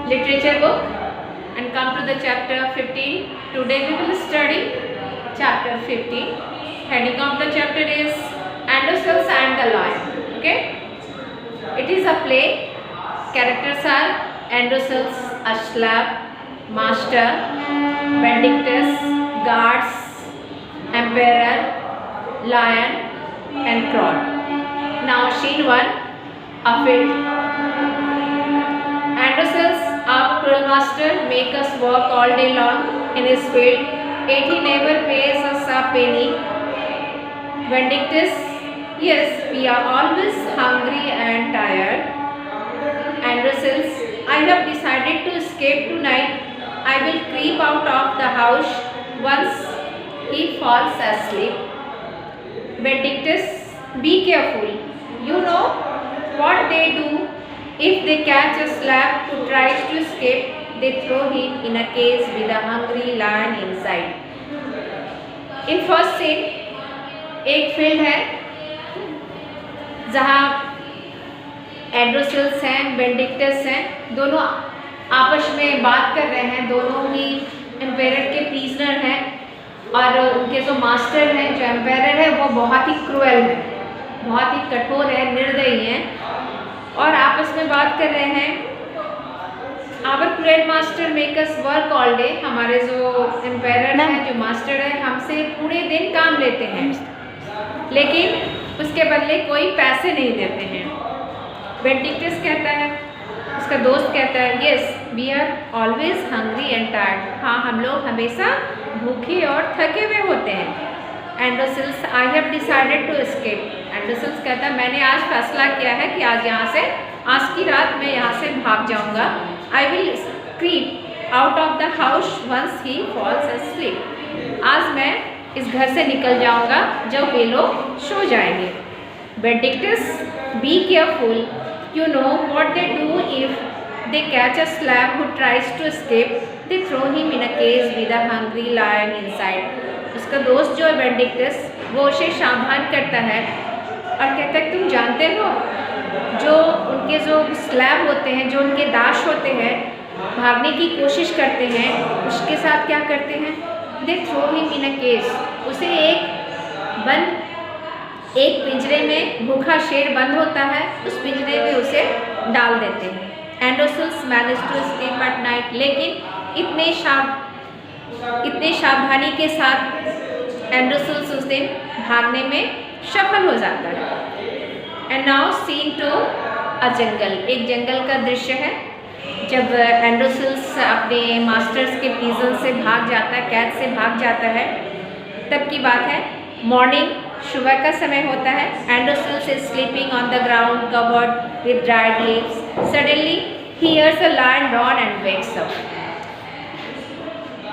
literature book and come to the chapter 15. Today we will study chapter 15. Heading of the chapter is Androcles and the Lion. Okay, it is a play. Characters are Androcles, Aslab, Master, Vindictus, Guards, Emperor, Lion and Crow. Now scene 1, a field. Androcles, our cruel master, make us work all day long in his field, yet he never pays us a penny. Vindictus, yes, we are always hungry and tired. Androcles, I have decided to escape tonight. I will creep out of the house once he falls asleep. Vindictus, be careful. You know what they do if they catch a slab who tries to escape. They throw him in a cage with a hungry lion inside. In first scene, एक field है जहाँ एंड्रोसल्स हैं, वेंडिक्टस हैं, दोनों आपस में बात कर रहे हैं। दोनों ही एम्पेरर के प्रिजनर हैं और उनके जो मास्टर हैं, जो एम्पेरर है, वो बहुत ही क्रूएल है, बहुत ही कठोर है, निर्दयी हैं और आपस में बात कर रहे हैं। Our cruel master make us work all day. हमारे जो एम्पेरर हैं, जो मास्टर है, हमसे पूरे दिन काम लेते हैं, लेकिन उसके बदले कोई पैसे नहीं देते हैं। वेंडिक्टस कहता है, उसका दोस्त कहता है, yes we are always hungry and tired. हाँ, हम लोग हमेशा भूखे और थके हुए होते हैं। Androcles, I have decided to escape. Androcles कहता है, मैंने आज फैसला किया है कि आज यहाँ से, आज की रात मैं यहाँ से भाग जाऊँगा। I will creep out of the house once he falls asleep। आज मैं इस घर से निकल जाऊँगा जब वे लोग सो जाएंगे। वेंडिक्टस, be careful. You know what they do if they catch a slab who tries to escape. They throw him in a cage with a hungry lion inside. उसका दोस्त जो है वेंडिक्टस, वो उसे सावधान करता है और कहता है, तुम जानते हो जो उनके जो स्लैब होते हैं, जो उनके दास होते हैं, भागने की कोशिश करते हैं, उसके साथ क्या करते हैं? They throw him in a cage. उसे एक पिंजरे में, भूखा शेर बंद होता है, उस पिंजरे में उसे डाल देते हैं। Androcles manage to escape at night. लेकिन इतने सावधानी के साथ एंड्रोसल्स उस दिन भागने में सफल हो जाता है। And now scene to a jungle. एक जंगल का दृश्य है। जब एंड्रोसल्स अपने मास्टर्स के प्रिजन से भाग जाता है, कैद से भाग जाता है, तब की बात है। मॉर्निंग, सुबह का समय होता है। Androcles is sleeping on the ground covered with dried leaves. Suddenly he hears a lion roar and wakes up.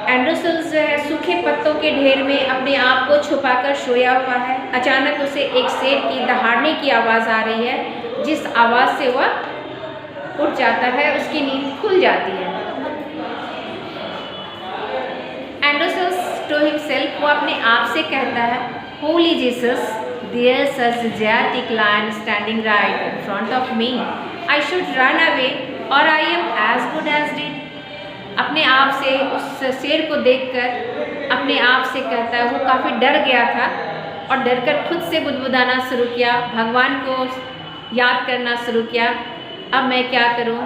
Androcles जो है सूखे पत्तों के ढेर में अपने आप को छुपाकर सोया हुआ है। अचानक उसे एक शेर की दहाड़ने की आवाज़ आ रही है, जिस आवाज़ से वह उठ जाता है, उसकी नींद खुल जाती है। एंड्रोसल्स टू हिमसेल्फ, वो अपने आप से कहता है, Holi Jesus, there's a gigantic lion standing right in front of me. I should run away or I am as good as dead. अपने आप से उस शेर को देखकर अपने आप से कहता है, वो काफ़ी डर गया था और डरकर खुद से बुदबुदाना शुरू किया, भगवान को याद करना शुरू किया। अब मैं क्या करूं?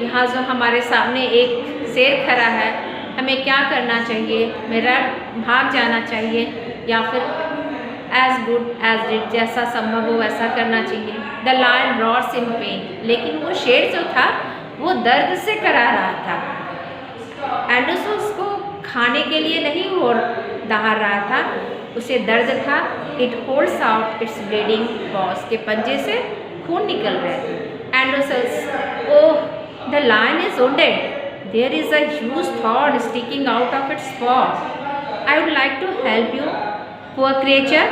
यहाँ जो हमारे सामने एक शेर खड़ा है, हमें क्या करना चाहिए? मेरा भाग जाना चाहिए या फिर एज गुड एज डिड, जैसा संभव हो वैसा करना चाहिए। The lion roars in pain. लेकिन वो शेर जो था, वो दर्द से करा रहा था। एंड्रोसल्स को खाने के लिए नहीं वो दहाड़ रहा था, उसे दर्द था। It holds out its bleeding paws, के पंजे से खून निकल रहे थे। Androcles, oh the lion is wounded, there is a huge thorn sticking out of its paw. I would like to help you poor creature,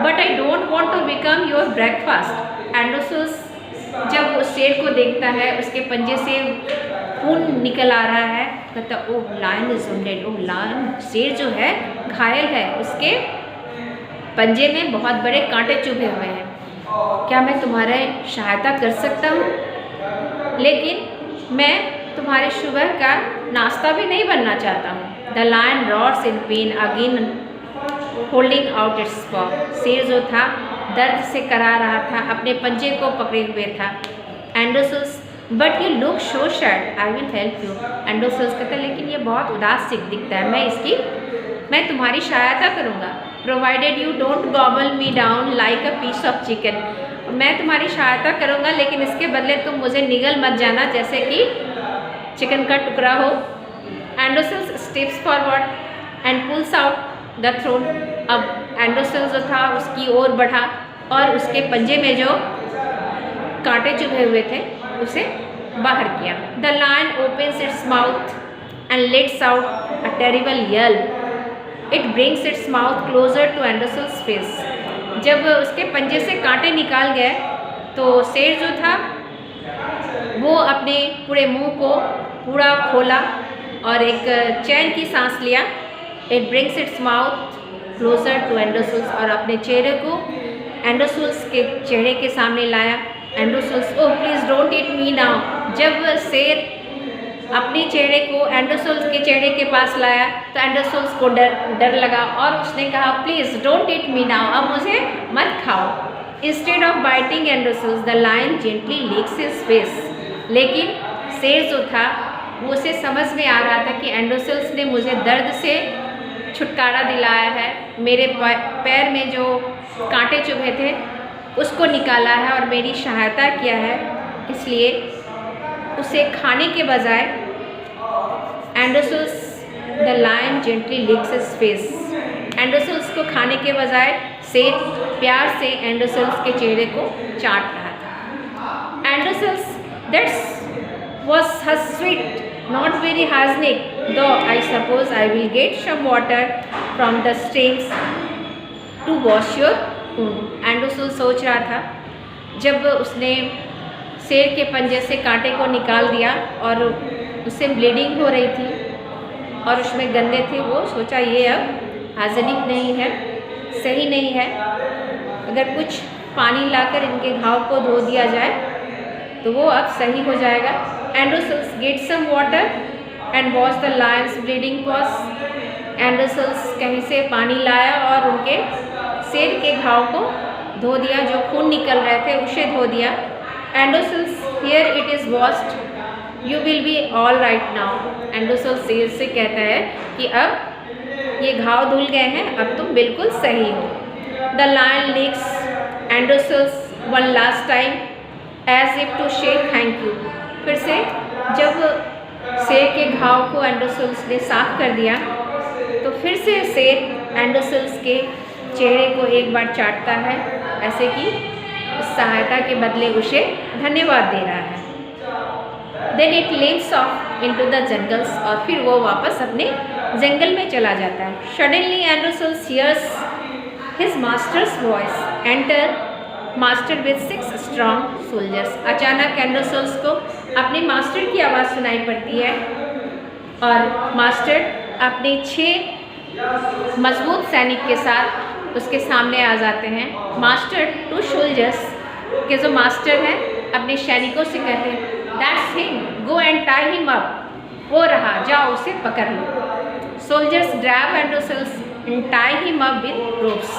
but I don't want to become your breakfast. एंड्रोसल्स जब उस शेर को देखता है, उसके पंजे से खून निकल आ रहा है, कहता, oh lion is wounded. Oh lion, शेर जो है घायल है, उसके पंजे में बहुत बड़े कांटे चुभे हुए हैं। क्या मैं तुम्हारी सहायता कर सकता हूँ? लेकिन मैं तुम्हारे सुबह का नाश्ता भी नहीं बनना चाहता हूँ। The lion rots in pain again holding out its paw. शेर जो था दर्द से करा रहा था, अपने पंजे को पकड़े हुए था। Androcles but you look so sad, I will help you. Androcles कहता है लेकिन ये बहुत उदास सी दिखता है, मैं तुम्हारी सहायता करूँगा। Provided you don't gobble me down like a piece of chicken. मैं तुम्हारी सहायता करूँगा लेकिन इसके बदले तुम मुझे निगल मत जाना जैसे कि चिकन का टुकड़ा हो। Androcles steps forward and pulls out the thorn. अब एंडोसल्स जो था उसकी ओर बढ़ा और उसके पंजे में जो कांटे चुभे हुए थे उसे बाहर किया। The lion opens its mouth and lets out a terrible yell. It brings its mouth closer to Androcles face. जब उसके पंजे से कांटे निकाल गए तो शेर जो था वो अपने पूरे मुंह को पूरा खोला और एक चैन की सांस लिया। It brings its mouth closer to Androcles और अपने चेहरे को एंडोसल्स के चेहरे के सामने लाया। Androcles oh please don't eat me now. जब शेर अपने चेहरे को एंडोसल्स के चेहरे के पास लाया तो एंडोसल्स को डर लगा और उसने कहा please don't eat me now, अब मुझे मत खाओ। Instead of biting Androcles the lion gently licks his face. लेकिन शेर जो था वो उसे समझ में आ रहा था कि एंडोसल्स ने मुझे दर्द से छुटकारा दिलाया है, मेरे पैर में जो कांटे चुभे थे उसको निकाला है और मेरी सहायता किया है, इसलिए उसे खाने के बजाय Androcles the lion gently licks his face. Androcles को खाने के बजाय शेर प्यार से एंडोसल्स के चेहरे को चाट रहा था। Androcles that's was her sweet not very hygienic though I suppose I will get some water from the streams to wash your wound. Androcles सोच रहा था जब उसने शेर के पंजे से कांटे को निकाल दिया और उससे ब्लीडिंग हो रही थी और उसमें गंदे थे, वो सोचा ये अब हाइजीनिक नहीं है, सही नहीं है, अगर कुछ पानी लाकर इनके घाव को धो दिया जाए तो वो अब सही हो जाएगा। Androcles get some water and wash the lion's bleeding paws. Androcles कहीं से पानी लाया और उनके शेर के घाव को धो दिया, जो खून निकल रहे थे उसे धो दिया। Androcles here it is washed you will be all right now. Androcles शेर से कहता है कि अब ये घाव धुल गए हैं, अब तुम बिल्कुल सही हो। The lion licks Androcles one last time as if to say thank you. फिर से जब शेर के घाव को एंडोसल्स ने साफ कर दिया तो फिर से शेर एंडोसल्स के चेहरे को एक बार चाटता है, ऐसे कि उस सहायता के बदले उसे धन्यवाद दे रहा है। Then it leaves off into the jungles और फिर वो वापस अपने जंगल में चला जाता है। Suddenly Androcles hears his masters voice enter master with 6 strong soldiers. अचानक एंडोसल्स को अपने मास्टर की आवाज़ सुनाई पड़ती है और मास्टर अपने 6 मजबूत सैनिक के साथ उसके सामने आ जाते हैं। मास्टर टू सोल्जर्स के जो मास्टर हैं अपने सैनिकों से कहते हैं that's him go and tie him up. वो रहा, जाओ उसे पकड़ लो। Soldiers grab Androcles and tie him up with ropes.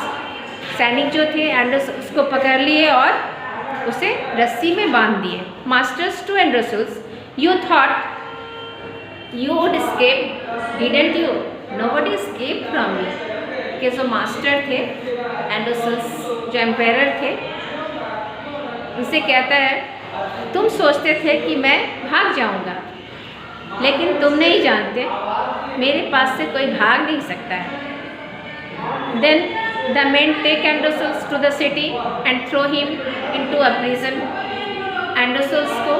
सैनिक जो थे एंडोसल्स को पकड़ लिए और उसे रस्सी में बांध दिए। Masters to Androcles you thought you would escape didn't you, nobody escape from me. के जो मास्टर थे एंडोसल्स जो एम्पायर थे उनसे कहता है तुम सोचते थे कि मैं भाग जाऊंगा, लेकिन तुम नहीं जानते मेरे पास से कोई भाग नहीं सकता है। Then the men take Androcles to the city and throw him into a prison. Androcles को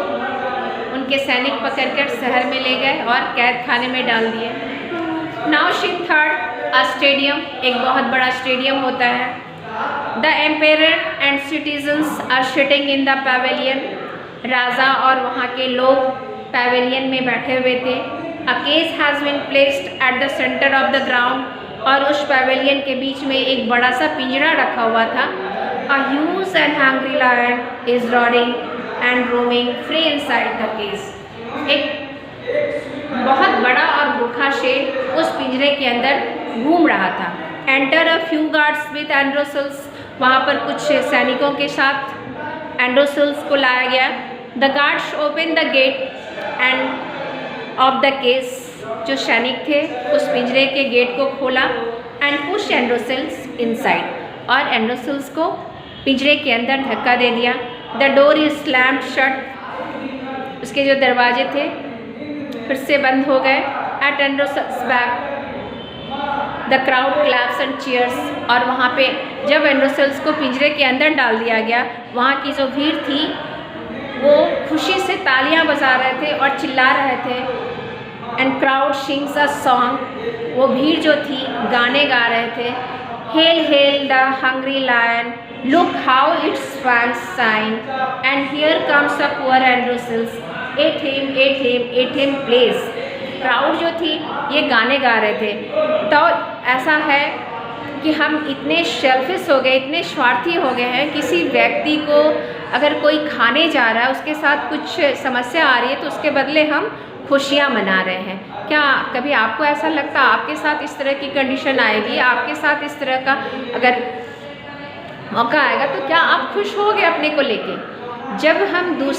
उनके सैनिक पकड़कर शहर में ले गए और कैद खाने में डाल दिए। Now ship third a stadium, एक बहुत बड़ा स्टेडियम होता है। The empire and citizens are sitting in the pavilion. राजा और वहाँ के लोग पैवेलियन में बैठे हुए थे। A cage has been placed at the centre of the ground और उस पैवेलियन के बीच में एक बड़ा सा पिंजरा रखा हुआ था। A huge and hungry lion is roaring and roaming free inside the cage. एक पिंजरे के अंदर घूम रहा था। Enter a few guards with Androcles, वहाँ पर कुछ सैनिकों के साथ एंड्रोसल्स को लाया गया। The guards open the gate and of the case, जो सैनिक थे उस पिंजरे के गेट को खोला एंड पुश एंड्रोसल्स इनसाइड, और एंड्रोसल्स को पिंजरे के अंदर धक्का दे दिया। The door is slammed shut, उसके जो दरवाजे थे फिर से बंद हो गए। At Androcles back the crowd claps and cheers, और वहाँ पे जब एंड्रोसल्स को पिंजरे के अंदर डाल दिया गया, वहाँ की जो भीड़ थी वो खुशी से तालियां बजा रहे थे और चिल्ला रहे थे। And crowd sings a song, वो भीड़ जो थी गाने गा रहे थे। Hail hail the hungry lion, look how its fangs shine, and here comes a poor Androcles, at him place. Crowd जो थी ये गाने गा रहे थे। तो ऐसा है कि हम इतने सेल्फिश हो गए, इतने स्वार्थी हो गए हैं, किसी व्यक्ति को अगर कोई खाने जा रहा है, उसके साथ कुछ समस्या आ रही है तो उसके बदले हम खुशियाँ मना रहे हैं। क्या कभी आपको ऐसा लगता है आपके साथ इस तरह की कंडीशन आएगी, आपके साथ इस तरह का अगर मौका आएगा तो क्या आप खुश होगे अपने को लेके? जब हम